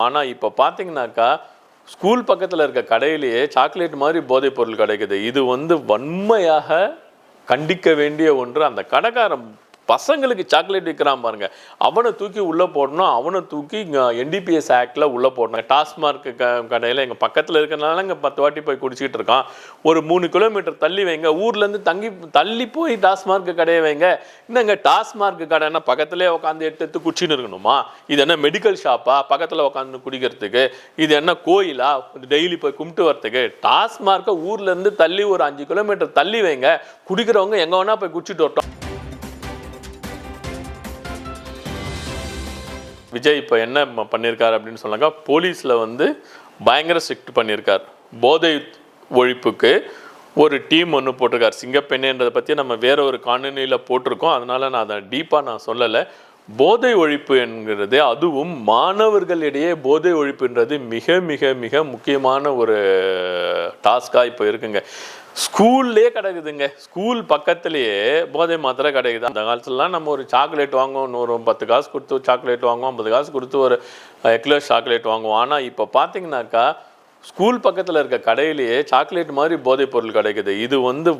ஆனா இப்ப பாத்தீங்கன்னாக்கா ஸ்கூல் பக்கத்துல இருக்க கடையிலேயே சாக்லேட் மாதிரி போதைப் பொருள் கிடைக்குது. இது வன்மையாக கண்டிக்க வேண்டிய ஒன்று. அந்த கடைக்காரன் பசங்களுக்கு சாக்லேட் விற்கிறான் பாருங்க, அவனை தூக்கி உள்ள போடணும். அவனை தூக்கி என்டிபிஎஸ் ஆக்ட்ல உள்ள போடணும். டாஸ்மார்க் கடையில் எங்க பக்கத்துல இருக்கிறனால இங்க 10 வாட்டி போய் குடிச்சிட்டு இருக்கான். ஒரு 3 கிலோமீட்டர் தள்ளி வைங்க, ஊர்ல இருந்து தள்ளி போய் டாஸ்மார்க் கடையை வைங்க. என்னங்க டாஸ்மார்க் கடைன்னா பக்கத்துலேயே உட்காந்து எடுத்து குடிச்சின்னு இருக்கணுமா? இது என்ன மெடிக்கல் ஷாப்பா பக்கத்துல உட்காந்து குடிக்கிறதுக்கு? இது என்ன கோயிலா டெய்லி போய் கும்பிட்டு வரதுக்கு? டாஸ்மார்க்கை ஊர்ல இருந்து தள்ளி ஒரு 5 கிலோமீட்டர் தள்ளி வைங்க. குடிக்கிறவங்க எங்க வேணா போய் குடிச்சிட்டு வரட்டும். விஜய் இப்போ என்ன பண்ணியிருக்காரு அப்படின்னு சொன்னாக்கா, போலீஸில் பயங்கர ஸ்ட்ரிக்ட் பண்ணியிருக்கார். போதை ஒழிப்புக்கு ஒரு டீம் ஒன்று போட்டிருக்கார். சிங்கப்பெண்ணேன்றதை பற்றி நம்ம வேற ஒரு காணொலியில் போட்டிருக்கோம். அதனால் நான் அதை டீப்பாக சொல்லலை. போதை ஒழிப்பு என்கிறது, அதுவும் மாணவர்களிடையே போதை ஒழிப்புன்றது மிக மிக மிக முக்கியமான ஒரு டாஸ்காக இப்போ இருக்குங்க. ஸ்கூல்லே கிடைக்குதுங்க. ஸ்கூல் பக்கத்துலேயே போதை மாத்திரை கிடைக்குது. அந்த காலத்துலலாம் நம்ம ஒரு சாக்லேட் வாங்குவோம், ஒரு 10 காசு கொடுத்து சாக்லேட் வாங்குவோம், 50 காசு கொடுத்து ஒரு கிலோ சாக்லேட் வாங்குவோம். ஆனால் இப்போ பார்த்தீங்கன்னாக்கா ஸ்கூல் பக்கத்தில் இருக்க கடையிலேயே சாக்லேட் மாதிரி போதைப் பொருள் கிடைக்குது. இது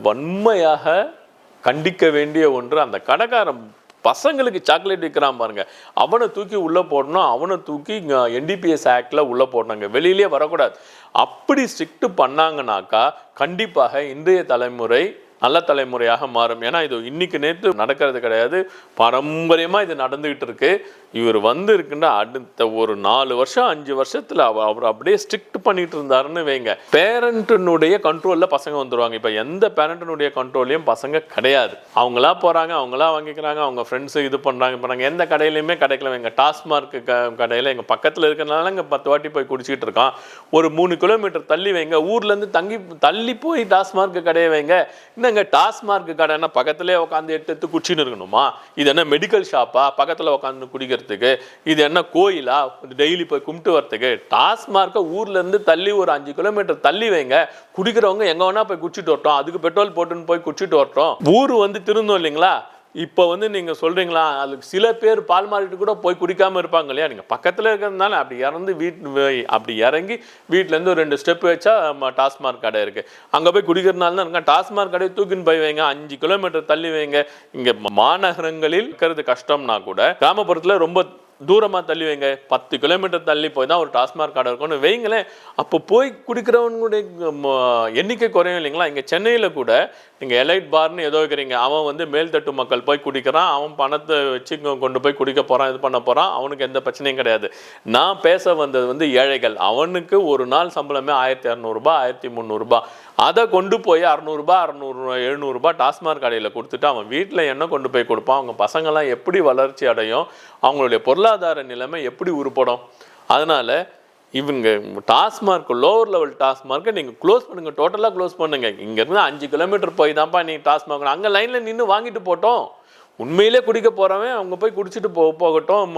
வன்மையாக கண்டிக்க வேண்டிய ஒன்று. அந்த கடைக்காரன் பசங்களுக்கு சாக்லேட் விற்கிறான் பாருங்க, அவனை தூக்கி உள்ள போடணும். அவனை தூக்கி என்டிபிஎஸ் ஆக்ட்ல உள்ள போடணுங்க. வெளியிலேயே வரக்கூடாது. அப்படி ஸ்ட்ரிக்ட் பண்ணாங்கனாக்கா கண்டிப்பாக இன்றைய தலைமுறை நல்ல தலைமுறையாக மாறும். ஏன்னா இது இன்னைக்கு நேற்று நடக்கிறது கிடையாது, பாரம்பரியமாக இது நடந்துகிட்டு இருக்கு. இவர் இருக்குன்னா அடுத்த ஒரு 4 வருஷம் 5 வருஷத்துல அவர் அப்படியே ஸ்ட்ரிக்ட் பண்ணிட்டு இருந்தாருன்னு வைங்க, பேரண்ட்டினுடைய கண்ட்ரோலில் பசங்க வந்துடுவாங்க. இப்போ எந்த பேரண்ட்டினுடைய கண்ட்ரோல்லையும் பசங்க கிடையாது. அவங்களா போகிறாங்க, அவங்களா வாங்கிக்கிறாங்க, அவங்க ஃப்ரெண்ட்ஸு இது பண்ணுறாங்க. எந்த கடையிலையுமே கிடைக்கல. எங்கள் டாஸ்மார்க் கடையில் எங்கள் பக்கத்தில் இருக்கிறனால இங்கே 10 வாட்டி போய் குடிச்சிட்டு இருக்கான். ஒரு 3 கிலோமீட்டர் தள்ளி வைங்க, ஊர்லேருந்து தள்ளி போய் டாஸ்மார்க் கடையை வைங்க. என்னங்க டாஸ்மார்க் கடைன்னா பக்கத்துலேயே உட்காந்து எடுத்து குடிச்சின்னு இருக்கணுமா? இது என்ன மெடிக்கல் ஷாப்பா பக்கத்தில் உட்காந்து குடிக்கிற? இது என்ன கோயிலா டெய்லி போய் கும்பிட்டு வரதுக்கு? டாஸ்மார்க்கை ஊர்ல இருந்து தள்ளி ஒரு 5 கிலோமீட்டர் தள்ளி வைங்க. குடிக்கிறவங்க எங்க வேணா போய் குடிச்சிட்டு வரட்டும். அதுக்கு பெட்ரோல் போட்டுன்னு போய் குடிச்சிட்டு வரட்டும். ஊர் திருந்தோம் இல்லைங்களா? இப்போ நீங்க சொல்றீங்களா, அதுக்கு சில பேர் பால் மாறிட்டு கூட போய் குடிக்காம இருப்பாங்க இல்லையா? நீங்க பக்கத்துல இருக்கிறதுனால அப்படி இறங்கி வீட்டுல இருந்து ஒரு 2 ஸ்டெப் வச்சா டாஸ்மார்க் கடை இருக்கு, அங்க போய் குடிக்கிறதுனால தான் டாஸ்மார்க் கடையை தூக்கின்னு போய் வைங்க, 5 கிலோமீட்டர் தள்ளி வைங்க. இங்க மாநகரங்களில் இருக்கிறது கஷ்டம்னா கூட கிராமப்புறத்துல ரொம்ப தூரமாக தள்ளி வைங்க. 10 கிலோமீட்டர் தள்ளி போய் தான் ஒரு டாஸ்மார்க் கடை இருக்கும்னு வைங்களேன். அப்போ போய் குடிக்கிறவனுடைய எண்ணிக்கை குறையும் இல்லைங்களா? இங்கே சென்னையில் கூட நீங்கள் எலைட் பார்னு ஏதோ வைக்கிறீங்க, அவன் மேல்தட்டு மக்கள் போய் குடிக்கிறான், அவன் பணத்தை வச்சு கொண்டு போய் குடிக்க போகிறான், இது பண்ண போகிறான், அவனுக்கு எந்த பிரச்சனையும் கிடையாது. நான் பேச வந்தது ஏழைகள். அவனுக்கு ஒரு நாள் சம்பளமே 1200 1300. அதை கொண்டு போய் 600 700 டாஸ்மார்க் கடையில் கொடுத்துட்டு அவன் வீட்டில் என்ன கொண்டு போய் கொடுப்பான்? அவங்க பசங்கள்லாம் எப்படி வளர்ச்சி அடையும்? அவங்களுடைய பொருளாதார நிலைமை எப்படி உருப்படும்? அதனால இவங்க டாஸ்மார்க் லோவர் லெவல் டாஸ்மார்க்கை நீங்கள் க்ளோஸ் பண்ணுங்க, டோட்டலாக க்ளோஸ் பண்ணுங்க. இங்கேருந்து 5 கிலோமீட்டர் போய் தான்ப்பா நீங்கள் டாஸ்மார்க், அங்கே லைனில் நின்று வாங்கிட்டு போட்டோம். உண்மையிலே குடிக்க போகிறவன் அவங்க போய் குடிச்சிட்டு போகட்டும்,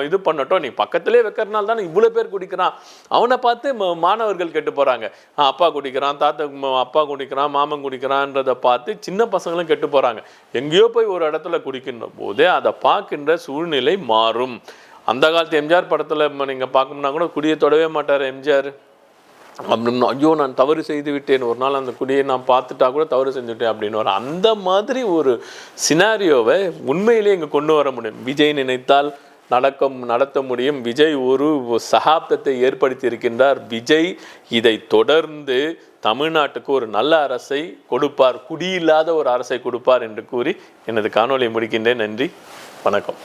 இது பண்ணட்டும். நீ பக்கத்திலே வைக்கிறனால தானே இவ்வளோ பேர் குடிக்கிறான். அவனை பார்த்து மாணவர்கள் கெட்டு போகிறாங்க. அப்பா குடிக்கிறான், அப்பா குடிக்கிறான், மாமன் குடிக்கிறான்றதை பார்த்து சின்ன பசங்களும் கெட்டு போகிறாங்க. எங்கேயோ போய் ஒரு இடத்துல குடிக்கின்ற போதே அதை பார்க்கின்ற சூழ்நிலை மாறும். அந்த காலத்து எம்ஜிஆர் படத்தில் நீங்கள் பார்க்கணும்னா கூட குடியை தொடவே மாட்டார் எம்ஜிஆர். அப்படின்னு ஐயோ நான் தவறு செய்து விட்டேன், ஒரு நாள் அந்த குடியை நான் பார்த்துட்டா கூட தவறு செஞ்சுட்டேன் அப்படின்னு வர அந்த மாதிரி ஒரு சினாரியோவை உண்மையிலேயே இங்கே கொண்டு வர முடியும். விஜய் நினைத்தால் நடத்த முடியும். விஜய் ஒரு சகாப்தத்தை ஏற்படுத்தி இருக்கின்றார். விஜய் இதை தொடர்ந்து தமிழ்நாட்டுக்கு ஒரு நல்ல அரசை கொடுப்பார், குடியில்லாத ஒரு அரசை கொடுப்பார் என்று கூறி எனது காணொலியை முடிக்கின்றேன். நன்றி, வணக்கம்.